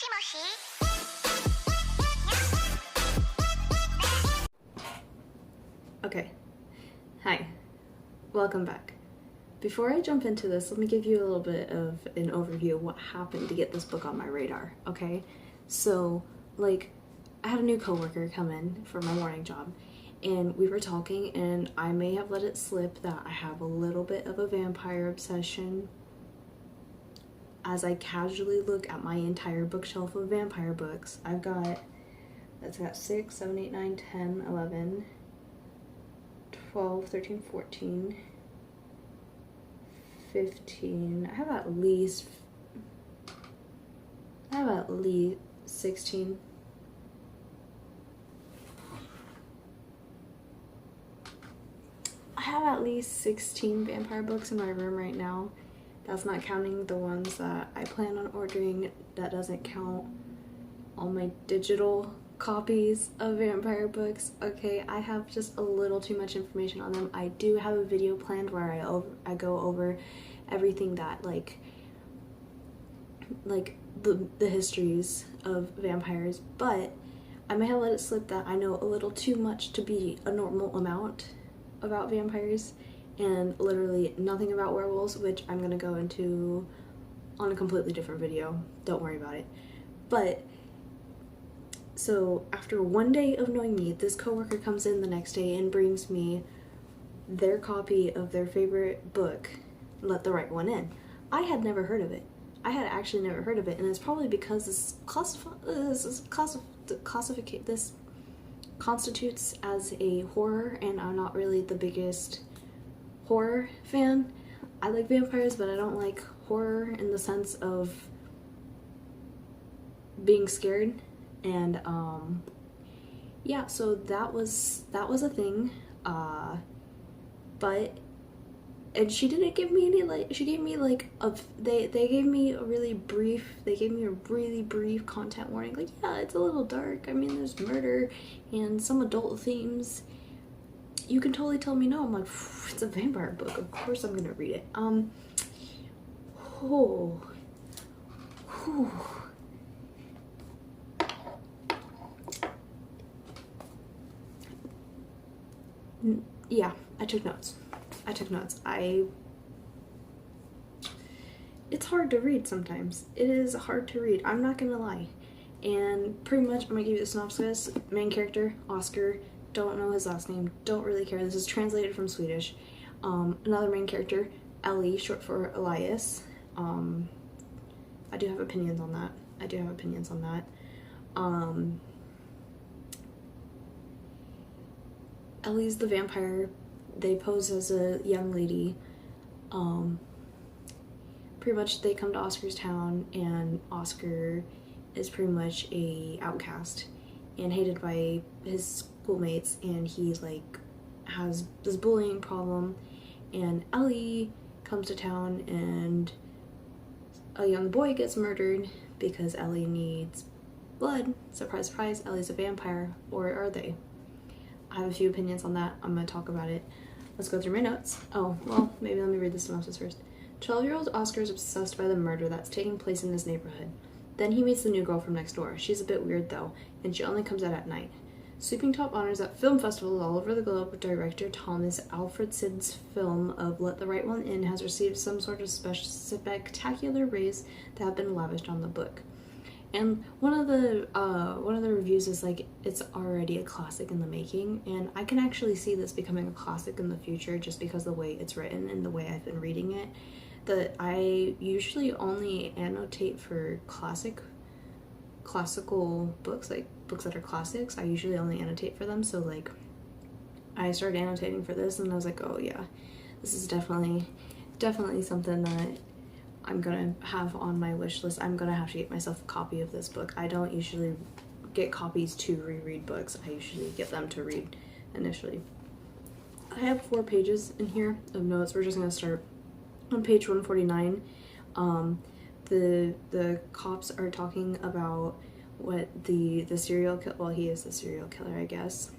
Moshimoshi. Okay, hi, welcome back. Before I jump into this, let me give you a little bit of an overview of what happened to get this book on my radar, okay? So, like, I had a new coworker come in for my morning job, and we were talking, and I may have let it slip that I have a little bit of a vampire obsession as I casually look at my entire bookshelf of vampire books. That's got 6, 7, 8, 9, 10, 11, 12, 13, 14, 15. I have at least 16. I have at least 16 vampire books in my room right now. That's not counting the ones that I plan on ordering. That doesn't count all my digital copies of vampire books. Okay, I have just a little too much information on them. I do have a video planned where I go over everything that like the histories of vampires, but I may have let it slip that I know a little too much to be a normal amount about vampires, and literally nothing about werewolves, which I'm gonna go into on a completely different video. Don't worry about it. But so after one day of knowing me, this coworker comes in the next day and brings me their copy of their favorite book, Let the Right One In. I had never heard of it. I had actually never heard of it, and it's probably because this constitutes as a horror, and I'm not really the biggest horror fan. I like vampires, but I don't like horror in the sense of being scared. And yeah, so that was a thing. And she didn't give me any, like, she gave me like they gave me a really brief content warning, like, yeah, it's a little dark, I mean, there's murder and some adult themes. You can totally tell me no. I'm like, it's a vampire book, of course I'm gonna read it. Yeah, I took notes. It's hard to read sometimes. It is hard to read, I'm not gonna lie. And pretty much, I'm gonna give you the synopsis. Main character, Oscar, don't know his last name, don't really care. This is translated from Swedish. Another main character, Ellie, short for Elias. I do have opinions on that. Ellie's the vampire. They pose as a young lady. Pretty much they come to Oscar's town, and Oscar is pretty much a outcast and hated by his schoolmates, and he like has this bullying problem. And Ellie comes to town, and a young boy gets murdered because Ellie needs blood. Surprise, surprise, Ellie's a vampire, or are they? I have a few opinions on that. I'm gonna talk about it. Let's go through my notes. Oh, well, maybe let me read the synopsis first. 12-year-old Oscar is obsessed by the murder that's taking place in his neighborhood. Then he meets the new girl from next door. She's a bit weird though, and she only comes out at night. Sweeping top honors at film festivals all over the globe, director Thomas Alfredson's film of Let the Right One In has received some sort of spectacular raise that have been lavished on the book. And one of the reviews is like, it's already a classic in the making, and I can actually see this becoming a classic in the future just because of the way it's written and the way I've been reading it. That I usually only annotate for classical books, like books that are classics. I usually only annotate for them, so like I started annotating for this, and I was like, oh yeah, this is definitely something that I'm gonna have on my wish list. I'm gonna have to get myself a copy of this book. I don't usually get copies to reread books. I usually get them to read initially. I have 4 pages in here of notes. We're just gonna start on page 149. The cops are talking about what the serial killer, well, he is the serial killer, I guess.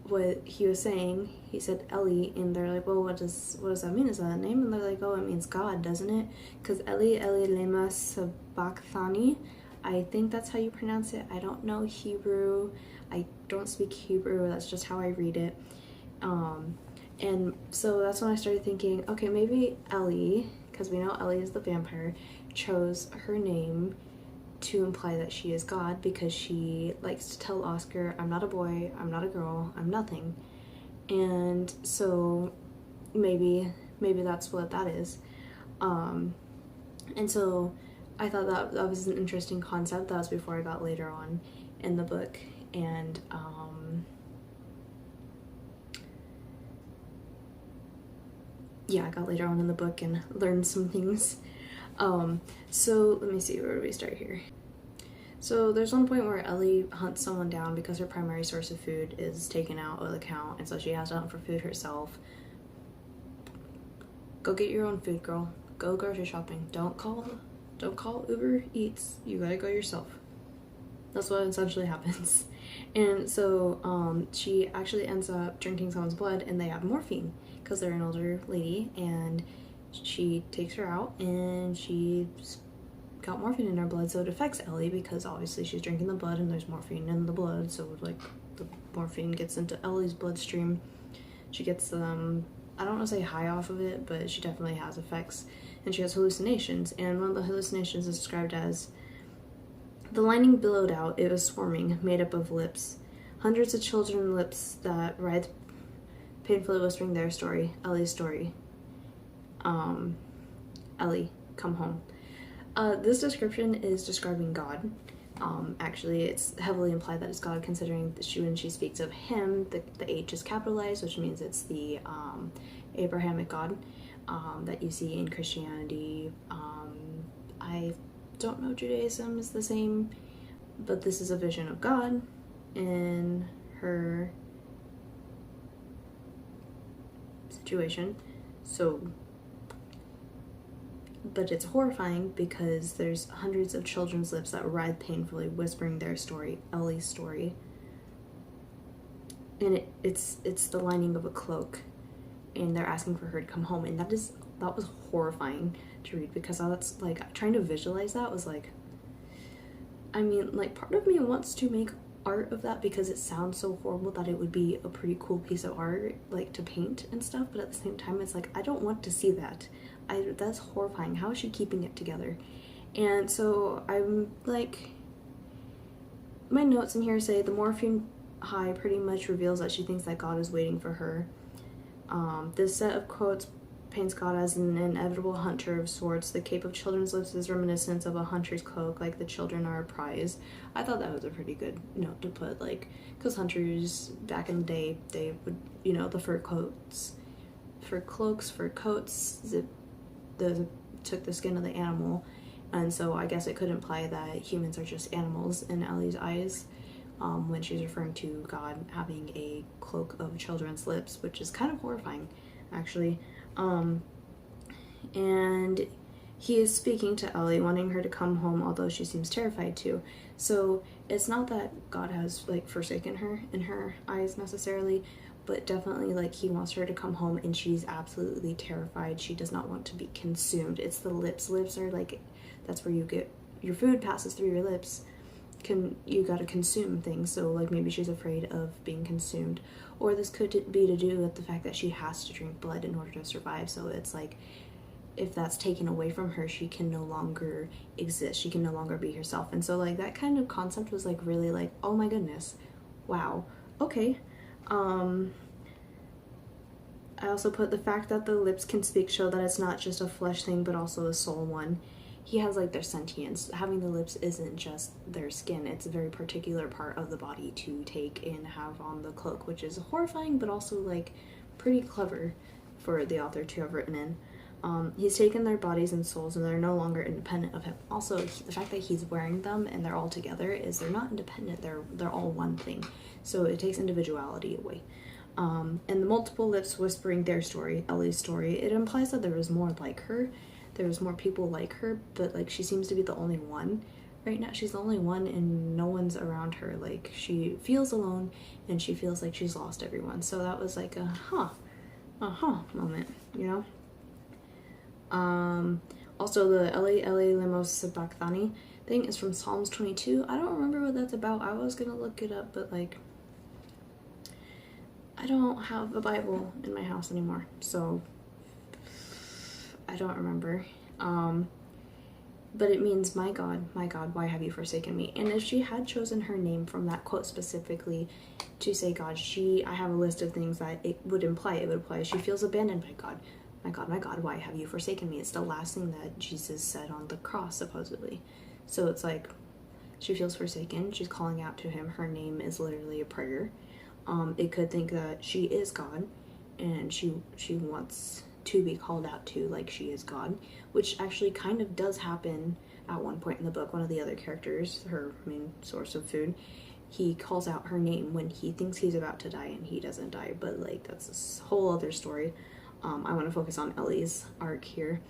what he was saying, he said Ellie, and they're like, well, what does that mean? Is that a name? And they're like, oh, it means God, doesn't it? Because Ellie lema sabachthani, I think that's how you pronounce it. I don't know Hebrew. I don't speak Hebrew. That's just how I read it. And so that's when I started thinking, okay, maybe Ellie, because we know Ellie is the vampire, chose her name to imply that she is God, because she likes to tell Oscar, I'm not a boy, I'm not a girl, I'm nothing. And so maybe that's what that is. And so I thought that was an interesting concept. That was before I got later on in the book. And yeah, I got later on in the book and learned some things. So let me see, where do we start here? So there's one point where Ellie hunts someone down because her primary source of food is taken out of the count, and so she has to hunt for food herself. Go get your own food, girl. Go grocery shopping. Don't call Uber Eats. You gotta go yourself. That's what essentially happens. And so she actually ends up drinking someone's blood, and they have morphine because they're an older lady, and she takes her out, and she's got morphine in her blood, so it affects Ellie because obviously she's drinking the blood and there's morphine in the blood, so like the morphine gets into Ellie's bloodstream. She gets I don't want to say high off of it, but she definitely has effects, and she has hallucinations. And one of the hallucinations is described as the lining billowed out, it was swarming, made up of lips, hundreds of children's lips that writhed, painfully whispering their story, Ellie's story. Ellie, come home. This description is describing God. Actually, it's heavily implied that it's God, considering that when she speaks of him, the H is capitalized, which means it's the Abrahamic God that you see in Christianity. I don't know Judaism is the same, but this is a vision of God in her situation. So, but it's horrifying because there's hundreds of children's lips that writhe painfully, whispering their story, Ellie's story. And it's the lining of a cloak, and they're asking for her to come home, and that was horrifying to read, because I was like trying to visualize that was like, I mean, like, part of me wants to make art of that because it sounds so horrible that it would be a pretty cool piece of art, like, to paint and stuff, but at the same time it's like, I don't want to see that. That's horrifying. How is she keeping it together? And so I'm like, my notes in here say the morphine high pretty much reveals that she thinks that God is waiting for her. This set of quotes paints God as an inevitable hunter of sorts. The cape of children's lips is reminiscent of a hunter's cloak, like the children are a prize. I thought that was a pretty good note to put, like, because hunters back in the day, they would, you know, the fur coats, fur cloaks, fur coats, took the skin of the animal, and so I guess it could imply that humans are just animals in Ellie's eyes, when she's referring to God having a cloak of children's lips, which is kind of horrifying, actually. And he is speaking to Ellie, wanting her to come home, although she seems terrified to. So it's not that God has, like, forsaken her in her eyes necessarily, but definitely, like, he wants her to come home, and she's absolutely terrified. She does not want to be consumed. It's the lips. Lips are, like, that's where you get, your food passes through your lips. You gotta consume things, so, like, maybe she's afraid of being consumed. Or this could be to do with the fact that she has to drink blood in order to survive, so it's like, if that's taken away from her, she can no longer exist. She can no longer be herself. And so, like, that kind of concept was, like, really, like, oh my goodness, wow, okay. I also put the fact that the lips can speak show that it's not just a flesh thing, but also a soul one. He has, like, their sentience. Having the lips isn't just their skin. It's a very particular part of the body to take and have on the cloak, which is horrifying, but also, like, pretty clever for the author to have written in. He's taken their bodies and souls, and they're no longer independent of him. Also, the fact that he's wearing them and they're all together is they're not independent. They're all one thing. So it takes individuality away. And the multiple lips whispering their story, Ellie's story, it implies that there was more like her. There was more people like her, but, like, she seems to be the only one. right now she's the only one and no one's around her. Like, she feels alone and she feels like she's lost everyone. So that was like a moment, you know? Also the Ele Lemos Sabachthani thing is from Psalms 22. I don't remember what that's about. I was gonna look it up, but like, I don't have a Bible in my house anymore, so I don't remember. But it means, my God, why have you forsaken me? And if she had chosen her name from that quote specifically to say God, I have a list of things that it would imply. It would imply she feels abandoned by God. My God, why have you forsaken me? It's the last thing that Jesus said on the cross, supposedly. So it's like, she feels forsaken. She's calling out to him. Her name is literally a prayer. It could think that she is God, and she wants to be called out to like she is God, which actually kind of does happen at one point in the book. One of the other characters, her main source of food, he calls out her name when he thinks he's about to die and he doesn't die, but like, that's a whole other story. I want to focus on Ellie's arc here.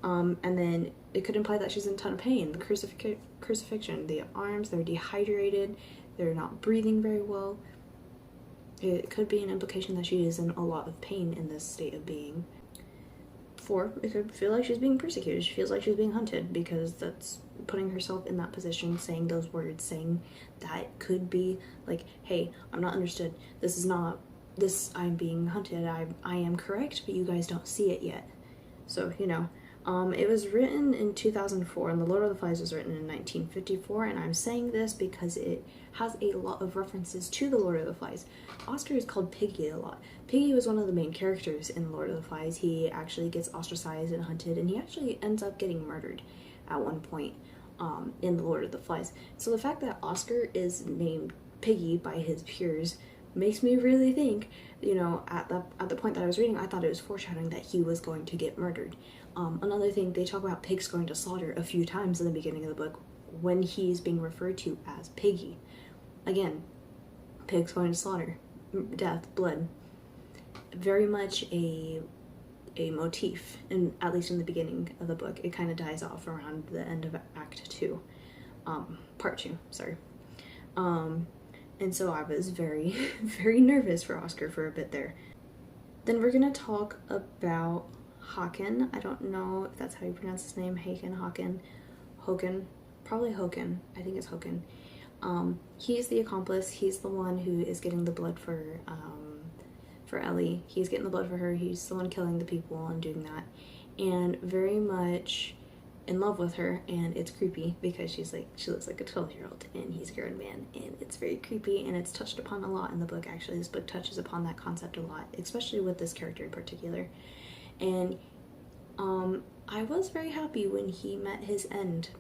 And then it could imply that she's in a ton of pain. The crucifixion, the arms, they're dehydrated, they're not breathing very well. It could be an implication that she is in a lot of pain in this state of being. Or it could feel like she's being persecuted. She feels like she's being hunted, because that's putting herself in that position, saying those words, saying that could be like, hey, I'm not understood. This is not, I'm being hunted. I am correct, but you guys don't see it yet. So, you know, it was written in 2004, and The Lord of the Flies was written in 1954, and I'm saying this because it has a lot of references to The Lord of the Flies. Oscar is called Piggy a lot. Piggy was one of the main characters in The Lord of the Flies. He actually gets ostracized and hunted, and he actually ends up getting murdered at one point in The Lord of the Flies. So the fact that Oscar is named Piggy by his peers makes me really think, you know, at the point that I was reading, I thought it was foreshadowing that he was going to get murdered. Another thing, they talk about pigs going to slaughter a few times in the beginning of the book when he's being referred to as Piggy. Again, pigs going to slaughter, death, blood. Very much a motif, and at least in the beginning of the book. It kind of dies off around the end of Act 2, Part 2, sorry. And so I was very, very nervous for Oscar for a bit there. Then we're gonna talk about Håkon. I don't know if that's how you pronounce his name. Håkon, probably Håkon. I think it's Håkon. He's the accomplice. He's the one who is getting the blood for Ellie. He's getting the blood for her. He's the one killing the people and doing that, and very much in love with her. And it's creepy because she looks like a 12-year-old and he's a grown man, and it's very creepy, and it's touched upon a lot in the book. Actually, this book touches upon that concept a lot, especially with this character in particular. And I was very happy when he met his end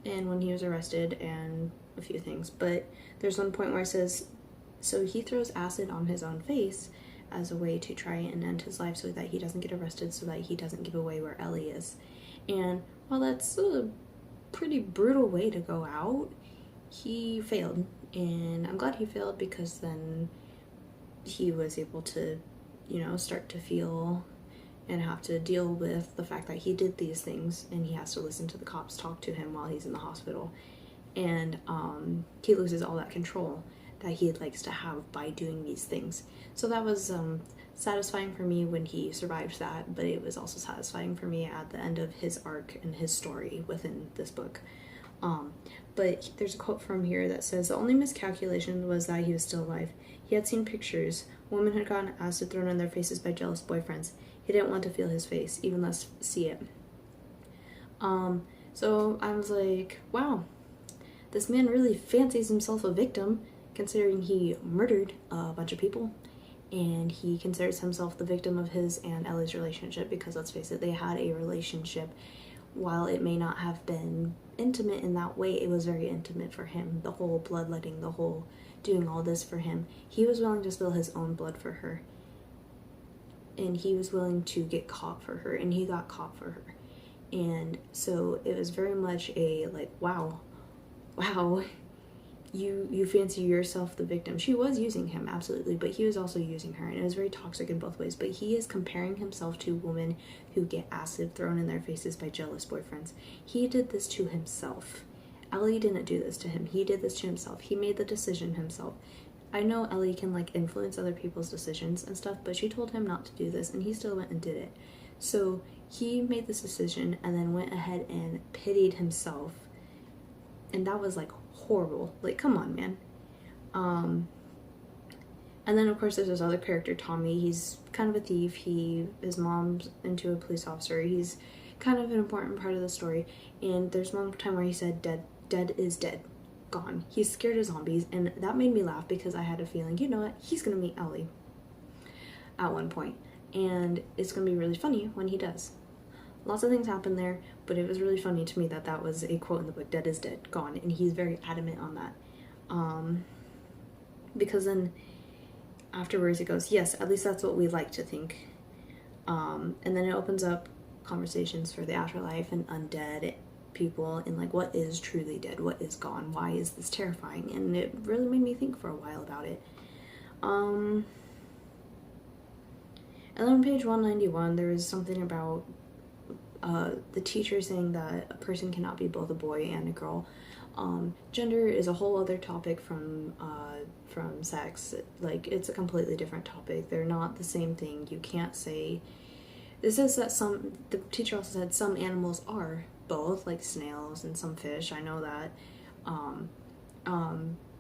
and when he was arrested and a few things. But there's one point where it says, so he throws acid on his own face as a way to try and end his life so that he doesn't get arrested, so that he doesn't give away where Ellie is. And while that's a pretty brutal way to go out, he failed. And I'm glad he failed, because then he was able to, you know, start to feel and have to deal with the fact that he did these things, and he has to listen to the cops talk to him while he's in the hospital. And he loses all that control that he likes to have by doing these things. So that was satisfying for me when he survived that, but it was also satisfying for me at the end of his arc and his story within this book. But there's a quote from here that says, the only miscalculation was that he was still alive. He had seen pictures. Women had gotten acid thrown on their faces by jealous boyfriends. He didn't want to feel his face, even less see it. So I was like, wow, this man really fancies himself a victim, considering he murdered a bunch of people, and he considers himself the victim of his and Ellie's relationship, because let's face it, they had a relationship. While it may not have been intimate in that way, it was very intimate for him. The whole bloodletting, the whole doing all this for him. He was willing to spill his own blood for her, and he was willing to get caught for her, and he got caught for her. And so it was very much a like, wow, you fancy yourself the victim. She was using him, absolutely, but he was also using her, and it was very toxic in both ways. But he is comparing himself to women who get acid thrown in their faces by jealous boyfriends. He did this to himself. Ellie didn't do this to him. He did this to himself. He made the decision himself. I know Ellie can like influence other people's decisions and stuff, but she told him not to do this, and he still went and did it. So he made this decision and then went ahead and pitied himself, and that was like horrible. Like, come on, man. And then of course there's this other character, Tommy. He's kind of a thief. His mom's into a police officer. He's kind of an important part of the story. And there's one time where he said, dead is dead, gone. He's scared of zombies, and that made me laugh because I had a feeling, you know what, he's gonna meet Ellie at one point, and it's gonna be really funny when he does. Lots of things happen there, but it was really funny to me that that was a quote in the book, dead is dead, gone, and he's very adamant on that. Because then afterwards it goes, yes, at least that's what we like to think. And then it opens up conversations for the afterlife and undead people, and like, what is truly dead, what is gone, why is this terrifying? And it really made me think for a while about it. And then on page 191 there is something about the teacher saying that a person cannot be both a boy and a girl. Gender is a whole other topic from sex. Like, it's a completely different topic. They're not the same thing. You can't say, this is that the teacher also said some animals are both, like snails and some fish. I know that.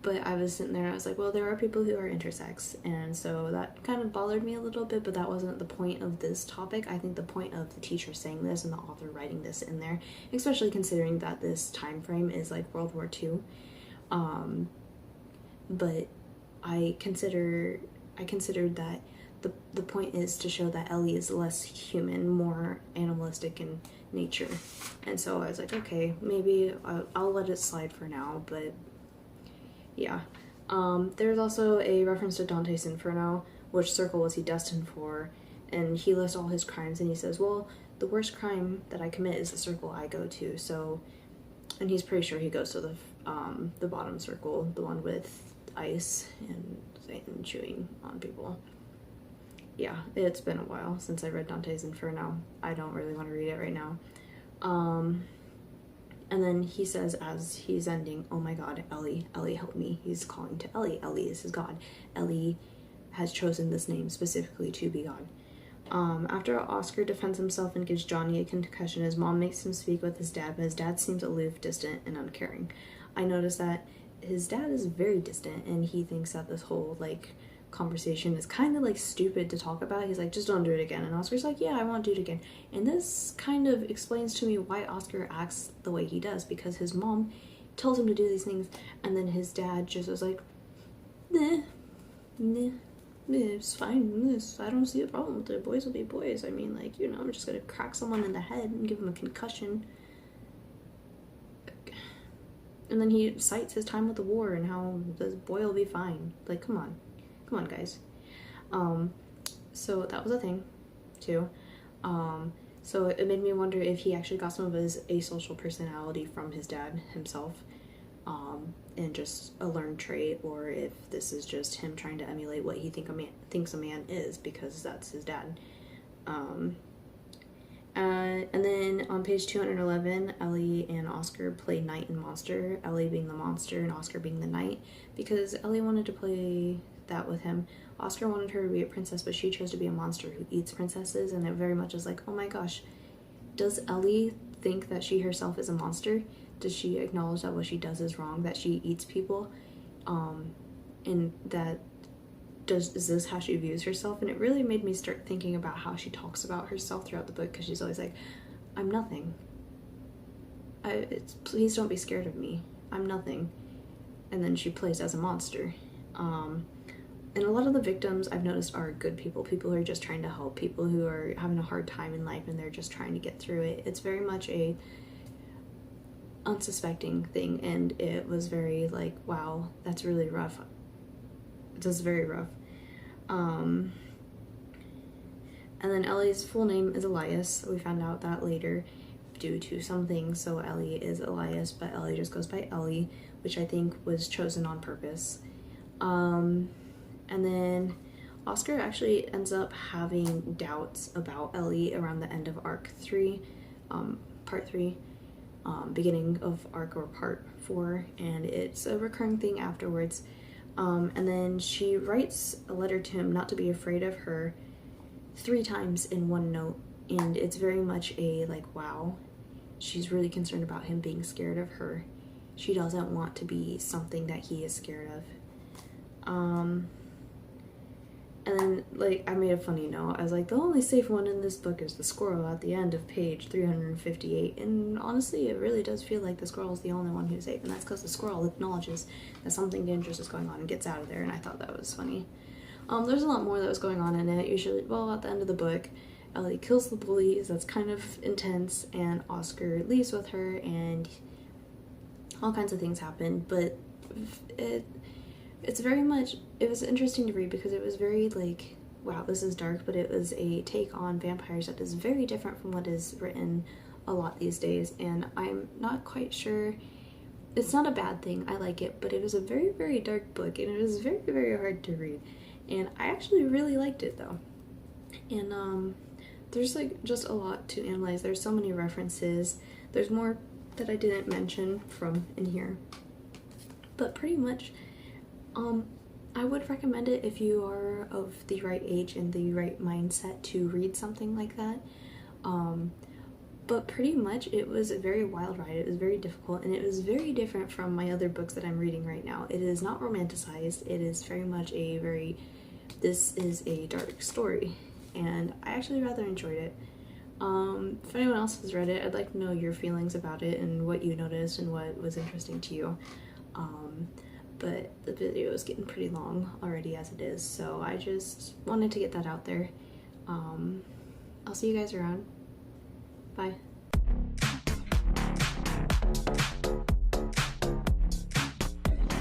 But I was sitting there and I was like, well, there are people who are intersex, and so that kind of bothered me a little bit, but that wasn't the point of this topic. I think the point of the teacher saying this and the author writing this in there, especially considering that this time frame is like World War II, but I considered that the point is to show that Ellie is less human, more animalistic in nature, and so I was like, okay, maybe I'll let it slide for now, but yeah. There's also a reference to Dante's Inferno, which circle was he destined for, and he lists all his crimes, and he says, well, the worst crime that I commit is the circle I go to, so, and he's pretty sure he goes to the bottom circle, the one with ice and chewing on people. Yeah, it's been a while since I read Dante's Inferno. I don't really want to read it right now. And then he says, as he's ending, oh my god, Ellie, help me. He's calling to Ellie. Ellie is his god. Ellie has chosen this name specifically to be God. After Oscar defends himself and gives Johnny a concussion, his mom makes him speak with his dad, but his dad seems aloof, distant, and uncaring. I noticed that his dad is very distant, and he thinks that this whole, like, conversation is kind of like stupid to talk about. He's like, just don't do it again, and Oscar's like, yeah, I won't do it again. And this kind of explains to me why Oscar acts the way he does, because his mom tells him to do these things, and then his dad just was like, nah, it's fine, I don't see a problem with it, boys will be boys. I mean, like, you know, I'm just gonna crack someone in the head and give him a concussion. And then he cites his time with the war and how the boy will be fine. Like, come on guys. So that was a thing too. So it made me wonder if he actually got some of his asocial personality from his dad himself, and just a learned trait, or if this is just him trying to emulate what he thinks a man is, because that's his dad. And then on page 211, Ellie and Oscar play knight and monster, Ellie being the monster and Oscar being the knight, because Ellie wanted to play that with him. Oscar wanted her to be a princess, but she chose to be a monster who eats princesses, and it very much is like, oh my gosh, does Ellie think that she herself is a monster? Does she acknowledge that what she does is wrong, that she eats people, and that is this how she views herself? And it really made me start thinking about how she talks about herself throughout the book, because she's always like, I'm nothing. Please don't be scared of me. I'm nothing. And then she plays as a monster. And a lot of the victims I've noticed are good people who are just trying to help, people who are having a hard time in life and they're just trying to get through it. It's very much a unsuspecting thing, and it was very like, wow, that's really rough. It's very rough. And then Ellie's full name is Elias. We found out that later. due to something, so Ellie is Elias, but Ellie just goes by Ellie, which I think was chosen on purpose. And then Oscar actually ends up having doubts about Ellie around the end of arc 3, part 3, beginning of arc or part 4, and it's a recurring thing afterwards. And then she writes a letter to him not to be afraid of her 3 times in one note, and it's very much a like, wow, she's really concerned about him being scared of her. She doesn't want to be something that he is scared of. And then, like, I made a funny note. I was like, the only safe one in this book is the squirrel at the end of page 358. And honestly, it really does feel like the squirrel is the only one who's safe. And that's because the squirrel acknowledges that something dangerous is going on and gets out of there. And I thought that was funny. There's a lot more that was going on in it. Usually, well, at the end of the book, Ellie kills the bullies. That's kind of intense. And Oscar leaves with her. And all kinds of things happen. But it's very much, it was interesting to read because it was very like, wow, this is dark, but it was a take on vampires that is very different from what is written a lot these days, and I'm not quite sure, it's not a bad thing, I like it, but it was a very, very dark book, and it was very, very hard to read, and I actually really liked it though. And there's like just a lot to analyze. There's so many references, there's more that I didn't mention from in here, but pretty much I would recommend it if you are of the right age and the right mindset to read something like that. But pretty much it was a very wild ride. It was very difficult, and it was very different from my other books that I'm reading right now. It is not romanticized. It is very much this is a dark story, and I actually rather enjoyed it. If anyone else has read it, I'd like to know your feelings about it and what you noticed and what was interesting to you. But the video is getting pretty long already as it is, so I just wanted to get that out there. I'll see you guys around. Bye.